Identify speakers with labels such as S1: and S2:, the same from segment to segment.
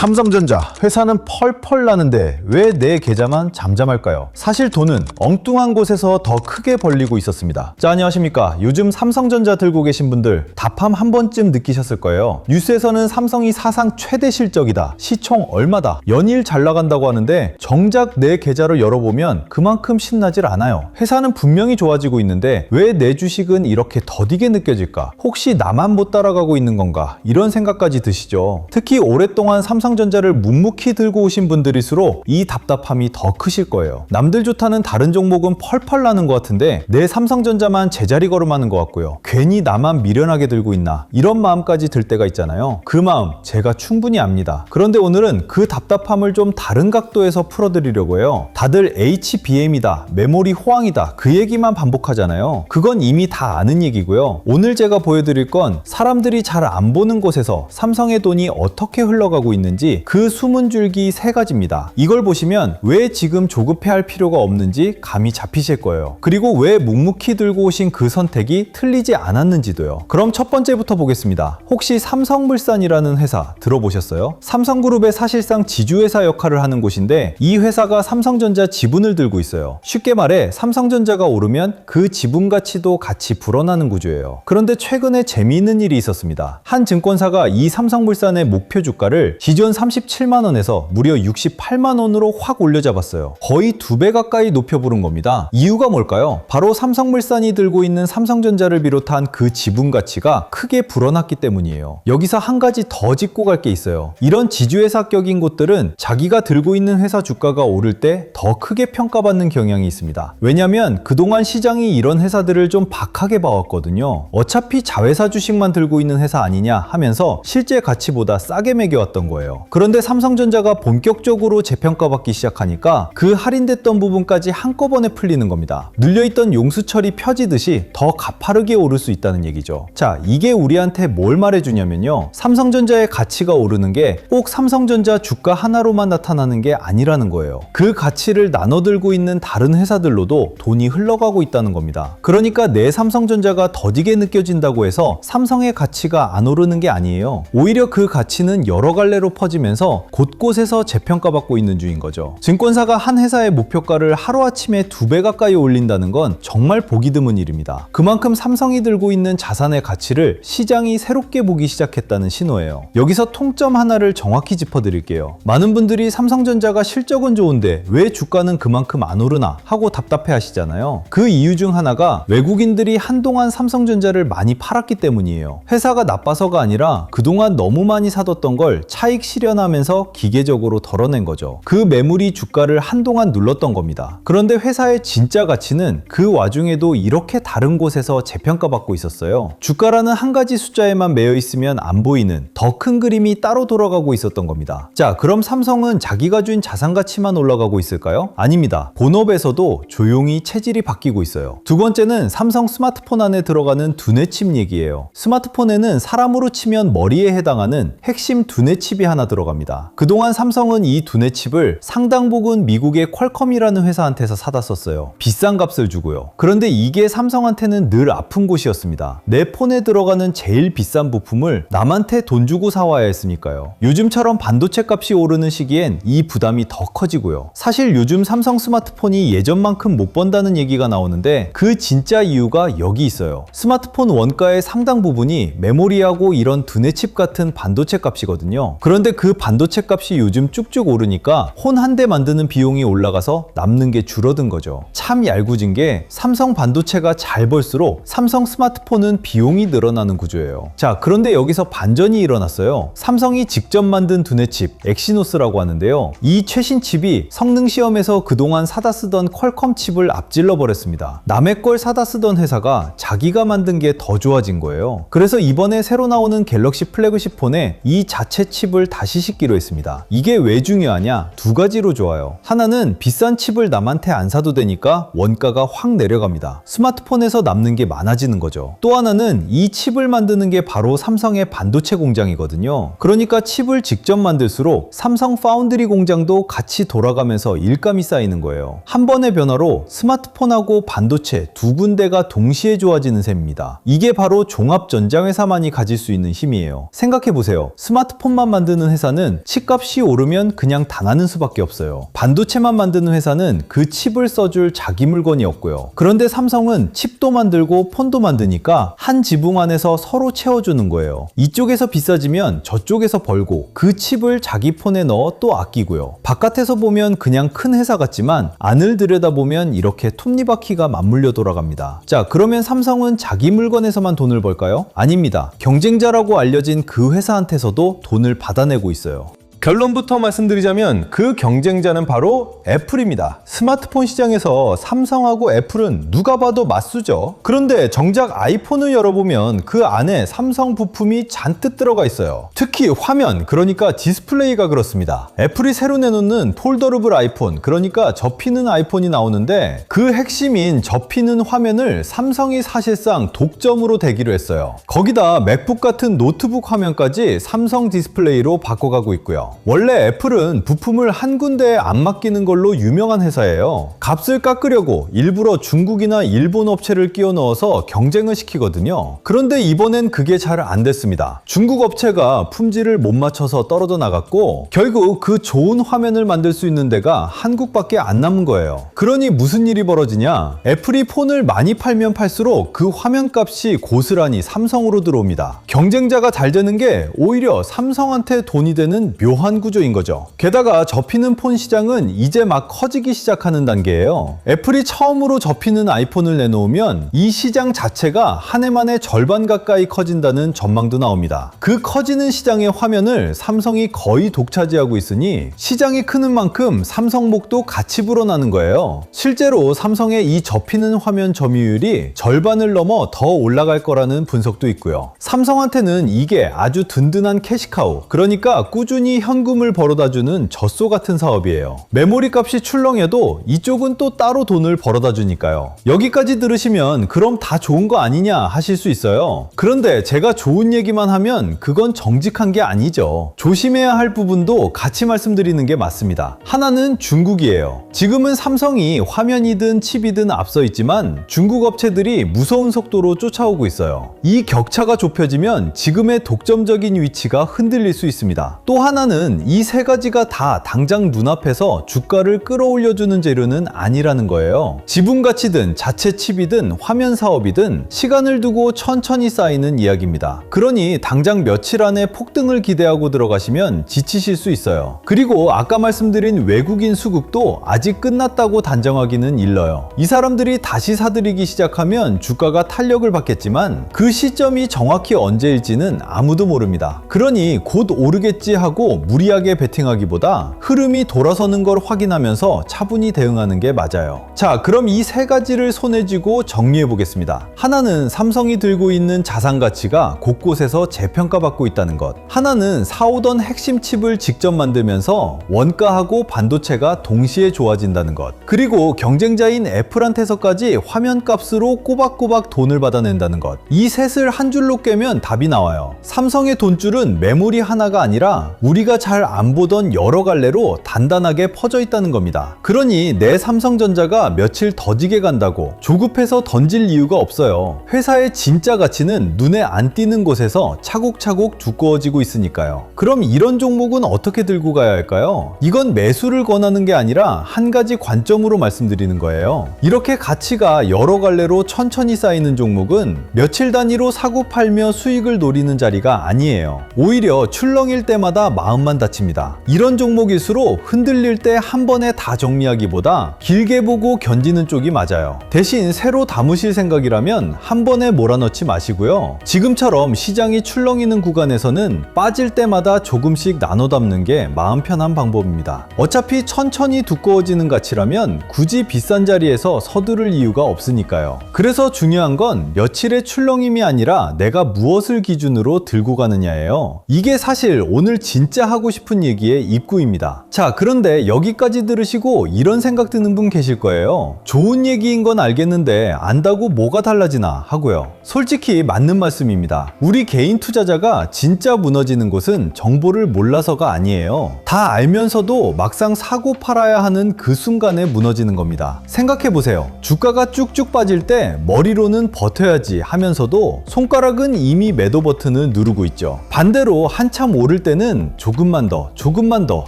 S1: 삼성전자 회사는 펄펄 나는데 왜 내 계좌만 잠잠할까요? 사실 돈은 엉뚱한 곳에서 더 크게 벌리고 있었습니다. 자, 안녕하십니까. 요즘 삼성전자 들고 계신 분들 답함 한 번쯤 느끼셨을 거예요. 뉴스에서는 삼성이 사상 최대 실적이다, 시총 얼마다, 연일 잘 나간다고 하는데 정작 내 계좌를 열어보면 그만큼 신나질 않아요. 회사는 분명히 좋아지고 있는데 왜 내 주식은 이렇게 더디게 느껴질까? 혹시 나만 못 따라가고 있는 건가? 이런 생각까지 드시죠. 특히 오랫동안 삼성전자를 묵묵히 들고 오신 분들일수록 이 답답함이 더 크실 거예요. 남들 좋다는 다른 종목은 펄펄 나는 것 같은데 내 삼성전자만 제자리 걸음하는 것 같고요. 괜히 나만 미련하게 들고 있나, 이런 마음까지 들 때가 있잖아요. 그 마음 제가 충분히 압니다. 그런데 오늘은 그 답답함을 좀 다른 각도에서 풀어드리려고 해요. 다들 HBM이다, 메모리 호황이다, 그 얘기만 반복하잖아요. 그건 이미 다 아는 얘기고요. 오늘 제가 보여드릴 건 사람들이 잘 안 보는 곳에서 삼성의 돈이 어떻게 흘러가고 있는지 그 숨은 줄기 3가지입니다. 이걸 보시면 왜 지금 조급해할 필요가 없는지 감이 잡히실 거예요. 그리고 왜 묵묵히 들고 오신 그 선택이 틀리지 않았는지도요. 그럼 첫 번째부터 보겠습니다. 혹시 삼성물산이라는 회사 들어보셨어요? 삼성그룹의 사실상 지주회사 역할을 하는 곳인데 이 회사가 삼성전자 지분을 들고 있어요. 쉽게 말해 삼성전자가 오르면 그 지분 가치도 같이 불어나는 구조예요. 그런데 최근에 재미있는 일이 있었습니다. 한 증권사가 이 삼성물산의 목표 주가를 기존 37만원에서 무려 68만원으로 확 올려잡았어요. 거의 2배 가까이 높여 부른 겁니다. 이유가 뭘까요? 바로 삼성물산이 들고 있는 삼성전자를 비롯한 그 지분 가치가 크게 불어났기 때문이에요. 여기서 한 가지 더 짚고 갈 게 있어요. 이런 지주회사격인 곳들은 자기가 들고 있는 회사 주가가 오를 때 더 크게 평가받는 경향이 있습니다. 왜냐면 그동안 시장이 이런 회사들을 좀 박하게 봐왔거든요. 어차피 자회사 주식만 들고 있는 회사 아니냐 하면서 실제 가치보다 싸게 매겨왔던 거예요. 그런데 삼성전자가 본격적으로 재평가받기 시작하니까 그 할인됐던 부분까지 한꺼번에 풀리는 겁니다. 눌려있던 용수철이 펴지듯이 더 가파르게 오를 수 있다는 얘기죠. 자, 이게 우리한테 뭘 말해주냐면요, 삼성전자의 가치가 오르는 게 꼭 삼성전자 주가 하나로만 나타나는 게 아니라는 거예요. 그 가치를 나눠 들고 있는 다른 회사들로도 돈이 흘러가고 있다는 겁니다. 그러니까 내 삼성전자가 더디게 느껴진다고 해서 삼성의 가치가 안 오르는 게 아니에요. 오히려 그 가치는 여러 갈래로 퍼지면서 곳곳에서 재평가받고 있는 중인 거죠. 증권사가 한 회사의 목표가를 하루아침에 2배 가까이 올린다는 건 정말 보기 드문 일입니다. 그만큼 삼성이 들고 있는 자산의 가치를 시장이 새롭게 보기 시작했다는 신호예요. 여기서 통점 하나를 정확히 짚어드릴게요. 많은 분들이 삼성전자가 실적은 좋은데 왜 주가는 그만큼 안 오르나 하고 답답해 하시잖아요. 그 이유 중 하나가 외국인들이 한동안 삼성전자를 많이 팔았기 때문이에요. 회사가 나빠서가 아니라 그동안 너무 많이 사뒀던 걸 차익 실현하면서 기계적으로 덜어낸 거죠. 그 매물이 주가를 한동안 눌렀던 겁니다. 그런데 회사의 진짜 가치는 그 와중에도 이렇게 다른 곳에서 재평가받고 있었어요. 주가라는 한 가지 숫자에만 매여 있으면 안 보이는 더 큰 그림이 따로 돌아가고 있었던 겁니다. 자, 그럼 삼성은 자기가 준 자산 가치만 올라가고 있을까요? 아닙니다. 본업에서도 조용히 체질이 바뀌고 있어요. 두 번째는 삼성 스마트폰 안에 들어가는 두뇌칩 얘기예요. 스마트폰에는 사람으로 치면 머리에 해당하는 핵심 두뇌칩이 하나 들어갑니다. 그동안 삼성은 이 두뇌칩을 상당 부분 미국의 퀄컴이라는 회사한테서 사다 썼어요. 비싼 값을 주고요. 그런데 이게 삼성한테는 늘 아픈 곳이었습니다. 내 폰에 들어가는 제일 비싼 부품을 남한테 돈 주고 사와야 했으니까요. 요즘처럼 반도체 값이 오르는 시기엔 이 부담이 더 커지고요. 사실 요즘 삼성 스마트폰이 예전만큼 못 번다는 얘기가 나오는데 그 진짜 이유가 여기 있어요. 스마트폰 원가의 상당 부분이 메모리하고 이런 두뇌칩 같은 반도체 값이거든요. 그런데 그 반도체 값이 요즘 쭉쭉 오르니까 폰 한 대 만드는 비용이 올라가서 남는 게 줄어든 거죠. 참 얄궂은 게 삼성 반도체가 잘 벌수록 삼성 스마트폰은 비용이 늘어나는 구조예요. 자, 그런데 여기서 반전이 일어났어요. 삼성이 직접 만든 두뇌칩 엑시노스라고 하는데요. 이 최신 칩이 성능 시험에서 그동안 사다 쓰던 퀄컴 칩을 앞질러 버렸습니다. 남의 걸 사다 쓰던 회사가 자기가 만든 게 더 좋아진 거예요. 그래서 이번에 새로 나오는 갤럭시 플래그십 폰에 이 자체 칩을 다시 싣기로 했습니다. 이게 왜 중요하냐? 2가지로 좋아요. 하나는 비싼 칩을 남한테 안 사도 되니까 원가가 확 내려갑니다. 스마트폰에서 남는 게 많아지는 거죠. 또 하나는 이 칩을 만드는 게 바로 삼성의 반도체 공장이거든요. 그러니까 칩을 직접 만들수록 삼성 파운드리 공장도 같이 돌아가면서 일감이 쌓이는 거예요. 한 번의 변화로 스마트폰하고 반도체 두 군데가 동시에 좋아지는 셈입니다. 이게 바로 종합전자회사만이 가질 수 있는 힘이에요. 생각해보세요. 스마트폰만 만드는 만드는 회사는 칩값이 오르면 그냥 당하는 수밖에 없어요. 반도체만 만드는 회사는 그 칩을 써줄 자기 물건이 없고요. 그런데 삼성은 칩도 만들고 폰도 만드니까 한 지붕 안에서 서로 채워주는 거예요. 이쪽에서 비싸지면 저쪽에서 벌고 그 칩을 자기 폰에 넣어 또 아끼고요. 바깥에서 보면 그냥 큰 회사 같지만 안을 들여다보면 이렇게 톱니바퀴가 맞물려 돌아갑니다. 자, 그러면 삼성은 자기 물건에서만 돈을 벌까요? 아닙니다. 경쟁자라고 알려진 그 회사한테서도 돈을 받아내고 있어요.
S2: 결론부터 말씀드리자면 그 경쟁자는 바로 애플입니다. 스마트폰 시장에서 삼성하고 애플은 누가 봐도 맞수죠. 그런데 정작 아이폰을 열어보면 그 안에 삼성 부품이 잔뜩 들어가 있어요. 특히 화면, 그러니까 디스플레이가 그렇습니다. 애플이 새로 내놓는 폴더러블 아이폰, 그러니까 접히는 아이폰이 나오는데 그 핵심인 접히는 화면을 삼성이 사실상 독점으로 대기로 했어요. 거기다 맥북 같은 노트북 화면까지 삼성 디스플레이로 바꿔가고 있고요. 원래 애플은 부품을 한 군데에 안 맡기는 걸로 유명한 회사예요. 값을 깎으려고 일부러 중국이나 일본 업체를 끼워 넣어서 경쟁을 시키거든요. 그런데 이번엔 그게 잘 안 됐습니다. 중국 업체가 품질을 못 맞춰서 떨어져 나갔고 결국 그 좋은 화면을 만들 수 있는 데가 한국밖에 안 남은 거예요. 그러니 무슨 일이 벌어지냐? 애플이 폰을 많이 팔면 팔수록 그 화면 값이 고스란히 삼성으로 들어옵니다. 경쟁자가 잘 되는 게 오히려 삼성한테 돈이 되는 묘한 구조인 거죠. 게다가 접히는 폰 시장은 이제 막 커지기 시작하는 단계예요. 애플이 처음으로 접히는 아이폰을 내놓으면 이 시장 자체가 한 해 만에 절반 가까이 커진다는 전망도 나옵니다. 그 커지는 시장의 화면을 삼성이 거의 독차지하고 있으니 시장이 크는 만큼 삼성 목도 같이 불어나는 거예요. 실제로 삼성의 이 접히는 화면 점유율이 절반을 넘어 더 올라갈 거라는 분석도 있고요. 삼성한테는 이게 아주 든든한 캐시카우, 그러니까 꾸준히 현금을 벌어다주는 젖소 같은 사업이에요. 메모리 값이 출렁해도 이쪽은 또 따로 돈을 벌어다 주니까요. 여기까지 들으시면 그럼 다 좋은 거 아니냐 하실 수 있어요. 그런데 제가 좋은 얘기만 하면 그건 정직한 게 아니죠. 조심해야 할 부분도 같이 말씀드리는 게 맞습니다. 하나는 중국이에요. 지금은 삼성이 화면이든 칩이든 앞서 있지만 중국 업체들이 무서운 속도로 쫓아오고 있어요. 이 격차가 좁혀지면 지금의 독점적인 위치가 흔들릴 수 있습니다. 또 하나는 이 세 가지가 다 당장 눈앞에서 주가를 끌어올려주는 재료는 아니라는 거예요. 지분가치든 자체 칩이든 화면 사업이든 시간을 두고 천천히 쌓이는 이야기입니다. 그러니 당장 며칠 안에 폭등을 기대하고 들어가시면 지치실 수 있어요. 그리고 아까 말씀드린 외국인 수급도 아직 끝났다고 단정하기는 일러요. 이 사람들이 다시 사들이기 시작하면 주가가 탄력을 받겠지만 그 시점이 정확히 언제일지는 아무도 모릅니다. 그러니 곧 오르겠지 하고 무리하게 베팅하기보다 흐름이 돌아서는 걸 확인하면서 차분히 대응하는 게 맞아요. 자, 그럼 이 세 가지를 손에 쥐고 정리해 보겠습니다. 하나는 삼성이 들고 있는 자산 가치가 곳곳에서 재평가받고 있다는 것. 하나는 사오던 핵심 칩을 직접 만들면서 원가하고 반도체가 동시에 좋아진다는 것. 그리고 경쟁자인 애플한테서까지 화면 값으로 꼬박꼬박 돈을 받아낸다는 것. 이 셋을 한 줄로 꿰면 답이 나와요. 삼성의 돈줄은 메모리 하나가 아니라 우리가 잘 안 보던 여러 갈래로 단단하게 퍼져 있다는 겁니다. 그러니 내 삼성전자가 며칠 더지게 간다고 조급해서 던질 이유가 없어요. 회사의 진짜 가치는 눈에 안 띄는 곳에서 차곡차곡 두꺼워지고 있으니까요. 그럼 이런 종목은 어떻게 들고 가야 할까요? 이건 매수를 권하는 게 아니라 한 가지 관점으로 말씀드리는 거예요. 이렇게 가치가 여러 갈래로 천천히 쌓이는 종목은 며칠 단위로 사고 팔며 수익을 노리는 자리가 아니에요. 오히려 출렁일 때마다 마음만 다칩니다. 이런 종목일수록 흔들릴 때 한 번에 다 정리하기보다 길게 보고 견디는 쪽이 맞아요. 대신 새로 담으실 생각이라면 한 번에 몰아넣지 마시고요. 지금처럼 시장이 출렁이는 구간에서는 빠질 때마다 조금씩 나눠 담는 게 마음 편한 방법입니다. 어차피 천천히 두꺼워지는 가치라면 굳이 비싼 자리에서 서두를 이유가 없으니까요. 그래서 중요한 건 며칠의 출렁임이 아니라 내가 무엇을 기준으로 들고 가느냐예요. 이게 사실 오늘 진짜 하고 싶은 얘기의 입구입니다. 자, 그런데 여기까지 들으시고 이런 생각 드는 분 계실 거예요. 좋은 얘기인 건 알겠는데 안다고 뭐가 달라지나 하고요. 솔직히 맞는 말씀입니다. 우리 개인 투자자가 진짜 무너지는 곳은 정보를 몰라서가 아니에요. 다 알면서도 막상 사고 팔아야 하는 그 순간에 무너지는 겁니다. 생각해보세요. 주가가 쭉쭉 빠질 때 머리로는 버텨야지 하면서도 손가락은 이미 매도 버튼을 누르고 있죠. 반대로 한참 오를 때는 조금
S1: 조금만 더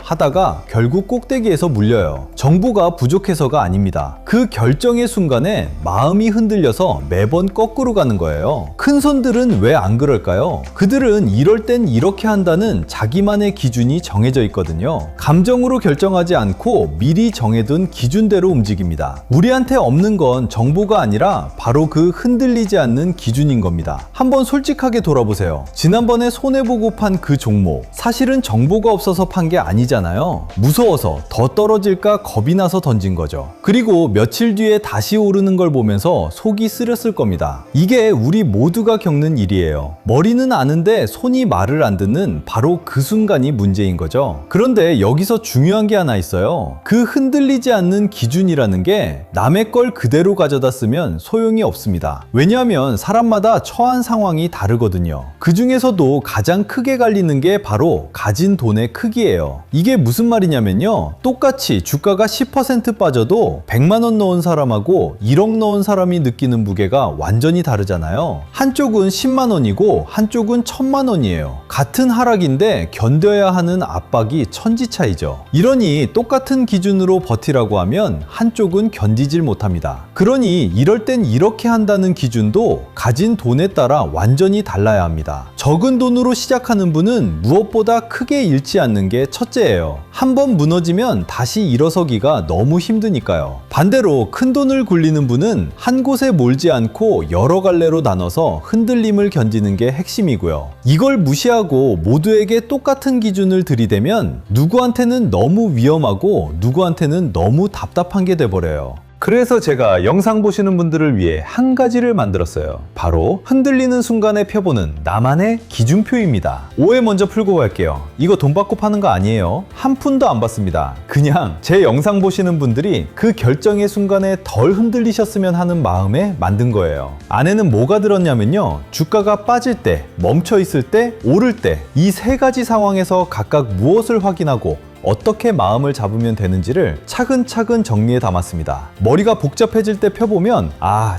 S1: 하다가 결국 꼭대기에서 물려요. 정보가 부족해서가 아닙니다. 그 결정의 순간에 마음이 흔들려서 매번 거꾸로 가는 거예요. 큰 손들은 왜 안 그럴까요? 그들은 이럴 땐 이렇게 한다는 자기만의 기준이 정해져 있거든요. 감정으로 결정하지 않고 미리 정해둔 기준대로 움직입니다. 우리한테 없는 건 정보가 아니라 바로 그 흔들리지 않는 기준인 겁니다. 한번 솔직하게 돌아보세요. 지난번에 손해보고 판 그 종목, 사실은 정보가 없어서 판 게 아니잖아요. 무서워서 더 떨어질까 겁이 나서 던진 거죠. 그리고 며칠 뒤에 다시 오르는 걸 보면서 속이 쓰렸을 겁니다. 이게 우리 모두가 겪는 일이에요. 머리는 아는데 손이 말을 안 듣는 바로 그 순간이 문제인 거죠. 그런데 여기서 중요한 게 하나 있어요. 그 흔들리지 않는 기준이라는 게 남의 걸 그대로 가져다 쓰면 소용이 없습니다. 왜냐하면 사람마다 처한 상황이 다르거든요. 그 중에서도 가장 크게 갈리는 게 바로 가진 돈의 크기예요. 이게 무슨 말이냐면요. 똑같이 주가가 10% 빠져도 100만 원 넣은 사람하고 1억 넣은 사람이 느끼는 무게가 완전히 다르잖아요. 한쪽은 10만 원이고 한쪽은 1000만 원이에요. 같은 하락인데 견뎌야 하는 압박이 천지 차이죠. 이러니 똑같은 기준으로 버티라고 하면 한쪽은 견디질 못합니다. 그러니 이럴 땐 이렇게 한다는 기준도 가진 돈에 따라 완전히 달라야 합니다. 적은 돈으로 시작하는 분은 무엇보다 크게 잃지 않는 게 첫째예요. 한번 무너지면 다시 일어서기가 너무 힘드니까요. 반대로 큰 돈을 굴리는 분은 한 곳에 몰지 않고 여러 갈래로 나눠서 흔들림을 견디는 게 핵심이고요. 이걸 무시하고 모두에게 똑같은 기준을 들이대면 누구한테는 너무 위험하고 누구한테는 너무 답답한 게 돼버려요. 그래서 제가 영상 보시는 분들을 위해 한 가지를 만들었어요. 바로 흔들리는 순간에 펴보는 나만의 기준표입니다. 오해 먼저 풀고 갈게요. 이거 돈 받고 파는 거 아니에요. 한 푼도 안 받습니다. 그냥 제 영상 보시는 분들이 그 결정의 순간에 덜 흔들리셨으면 하는 마음에 만든 거예요. 안에는 뭐가 들었냐면요. 주가가 빠질 때, 멈춰 있을 때, 오를 때 이 세 가지 상황에서 각각 무엇을 확인하고 어떻게 마음을 잡으면 되는지를 차근차근 정리해 담았습니다. 머리가 복잡해질 때 펴보면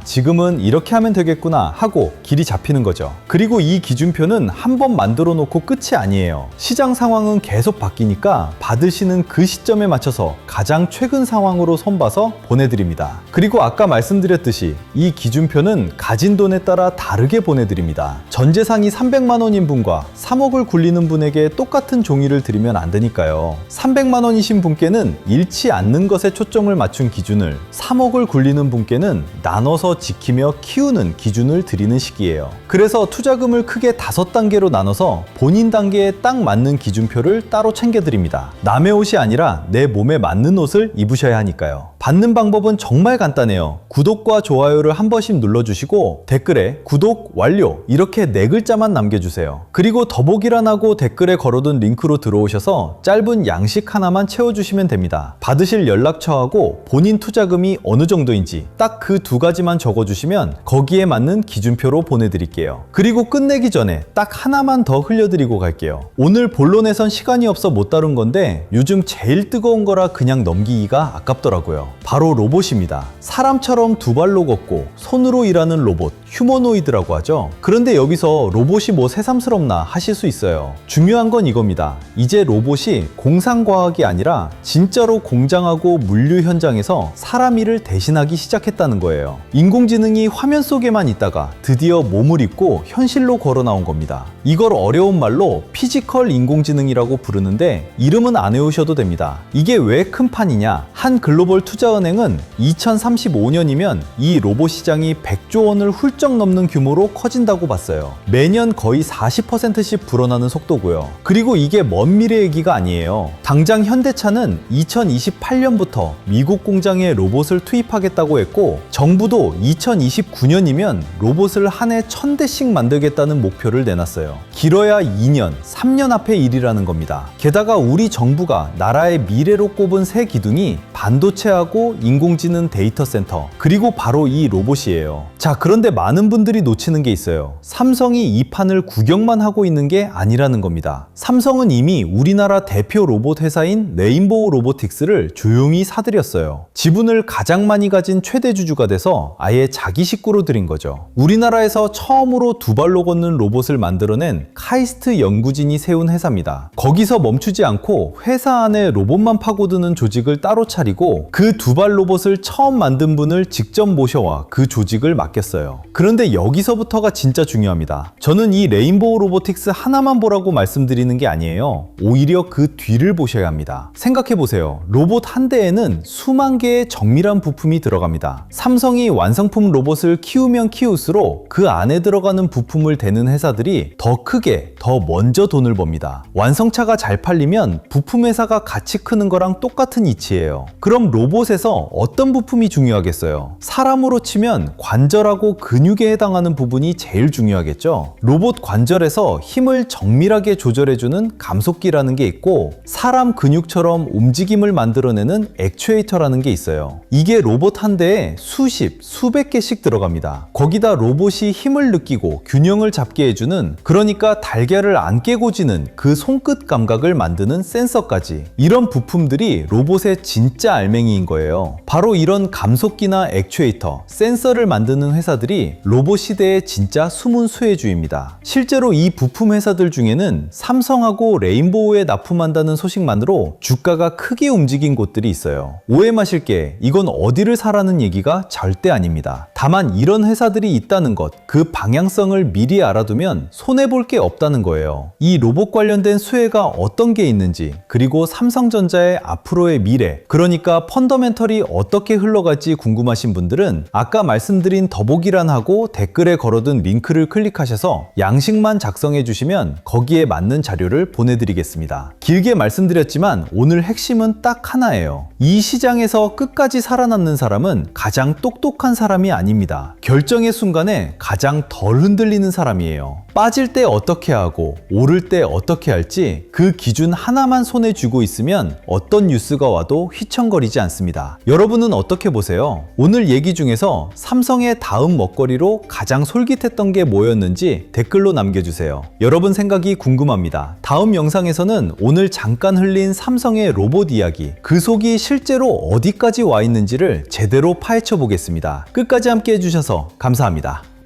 S1: 지금은 이렇게 하면 되겠구나 하고 길이 잡히는 거죠. 그리고 이 기준표는 한번 만들어 놓고 끝이 아니에요. 시장 상황은 계속 바뀌니까 받으시는 그 시점에 맞춰서 가장 최근 상황으로 손봐서 보내드립니다. 그리고 아까 말씀드렸듯이 이 기준표는 가진 돈에 따라 다르게 보내드립니다. 전 재산이 300만 원인 분과 3억을 굴리는 분에게 똑같은 종이를 드리면 안 되니까요. 300만 원이신 분께는 잃지 않는 것에 초점을 맞춘 기준을, 3억을 굴리는 분께는 나눠서 지키며 키우는 기준을 드리는 시기예요. 그래서 투자금을 크게 5단계로 나눠서 본인 단계에 딱 맞는 기준표를 따로 챙겨드립니다. 남의 옷이 아니라 내 몸에 맞는 옷을 입으셔야 하니까요. 받는 방법은 정말 간단해요. 구독과 좋아요를 한 번씩 눌러주시고 댓글에 구독 완료 이렇게 4글자만 남겨주세요. 그리고 더보기란하고 댓글에 걸어둔 링크로 들어오셔서 짧은 양식 하나만 채워주시면 됩니다. 받으실 연락처하고 본인 투자금이 어느 정도인지 딱 그 2가지만 적어주시면 거기에 맞는 기준표로 보내드릴게요. 그리고 끝내기 전에 딱 하나만 더 흘려드리고 갈게요. 오늘 본론에선 시간이 없어 못 다룬 건데 요즘 제일 뜨거운 거라 그냥 넘기기가 아깝더라고요. 바로 로봇입니다. 사람처럼 2발로 걷고 손으로 일하는 로봇, 휴머노이드라고 하죠. 그런데 여기서 로봇이 뭐 새삼스럽나 하실 수 있어요. 중요한 건 이겁니다. 이제 로봇이 공상과학이 아니라 진짜로 공장하고 물류 현장에서 사람 일을 대신하기 시작했다는 거예요. 인공지능이 화면 속에만 있다가 드디어 몸을 입고 현실로 걸어 나온 겁니다. 이걸 어려운 말로 피지컬 인공지능이라고 부르는데 이름은 안 외우셔도 됩니다. 이게 왜 큰 판이냐? 한 글로벌 투자은행은 2035년이면 이 로봇 시장이 100조 원을 훌쩍 넘는 규모로 커진다고 봤어요. 매년 거의 40%씩 불어나는 속도고요. 그리고 이게 먼 미래 얘기가 아니에요. 당장 현대차는 2028년부터 미국 공장에 로봇을 투입하겠다고 했고 정부도 2029년이면 로봇을 한 해 1000대씩 만들겠다는 목표를 내놨어요. 길어야 2년, 3년 앞의 일이라는 겁니다. 게다가 우리 정부가 나라의 미래로 꼽은 새 기둥이 반도체하고 인공지능 데이터 센터 그리고 바로 이 로봇이에요. 자, 그런데 많은 많은 분들이 놓치는 게 있어요. 삼성이 이 판을 구경만 하고 있는 게 아니라는 겁니다. 삼성은 이미 우리나라 대표 로봇 회사인 레인보우 로보틱스를 조용히 사들였어요. 지분을 가장 많이 가진 최대 주주가 돼서 아예 자기 식구로 들인 거죠. 우리나라에서 처음으로 두 발로 걷는 로봇을 만들어낸 카이스트 연구진이 세운 회사입니다. 거기서 멈추지 않고 회사 안에 로봇만 파고드는 조직을 따로 차리고 그 두 발 로봇을 처음 만든 분을 직접 모셔와 그 조직을 맡겼어요. 그런데 여기서부터가 진짜 중요합니다. 저는 이 레인보우 로보틱스 하나만 보라고 말씀드리는 게 아니에요. 오히려 그 뒤를 보셔야 합니다. 생각해보세요. 로봇 한 대에는 수만 개의 정밀한 부품이 들어갑니다. 삼성이 완성품 로봇을 키우면 키울수록 그 안에 들어가는 부품을 대는 회사들이 더 크게, 더 먼저 돈을 법니다. 완성차가 잘 팔리면 부품 회사가 같이 크는 거랑 똑같은 이치예요. 그럼 로봇에서 어떤 부품이 중요하겠어요? 사람으로 치면 관절하고 근육에 해당하는 부분이 제일 중요하겠죠. 로봇 관절에서 힘을 정밀하게 조절해주는 감속기라는 게 있고 사람 근육처럼 움직임을 만들어내는 액추에이터라는 게 있어요. 이게 로봇 한 대에 수십, 수백 개씩 들어갑니다. 거기다 로봇이 힘을 느끼고 균형을 잡게 해주는, 그러니까 달걀을 안 깨고 지는 그 손끝 감각을 만드는 센서까지. 이런 부품들이 로봇의 진짜 알맹이인 거예요. 바로 이런 감속기나 액추에이터, 센서를 만드는 회사들이 로봇 시대의 진짜 숨은 수혜주입니다. 실제로 이 부품 회사들 중에는 삼성하고 레인보우에 납품한다는 소식만으로 주가가 크게 움직인 곳들이 있어요. 오해 마실 게, 이건 어디를 사라는 얘기가 절대 아닙니다. 다만 이런 회사들이 있다는 것, 그 방향성을 미리 알아두면 손해볼 게 없다는 거예요. 이 로봇 관련된 수혜가 어떤 게 있는지, 그리고 삼성전자의 앞으로의 미래, 그러니까 펀더멘털이 어떻게 흘러갈지 궁금하신 분들은 아까 말씀드린 더보기란하고 댓글에 걸어둔 링크를 클릭하셔서 양식만 작성해 주시면 거기에 맞는 자료를 보내드리겠습니다. 길게 말씀드렸지만 오늘 핵심은 딱 하나예요. 이 시장에서 끝까지 살아남는 사람은 가장 똑똑한 사람이 아닙니다. 결정의 순간에 가장 덜 흔들리는 사람이에요. 빠질 때 어떻게 하고 오를 때 어떻게 할지 그 기준 하나만 손에 쥐고 있으면 어떤 뉴스가 와도 휘청거리지 않습니다. 여러분은 어떻게 보세요? 오늘 얘기 중에서 삼성의 다음 먹거리로 가장 솔깃했던 게 뭐였는지 댓글로 남겨주세요. 여러분 생각이 궁금합니다. 다음 영상에서는 오늘 잠깐 흘린 삼성의 로봇 이야기, 그 속이 실제로 어디까지 와 있는지를 제대로 파헤쳐 보겠습니다. 끝까지 함께 해주셔서 감사합니다.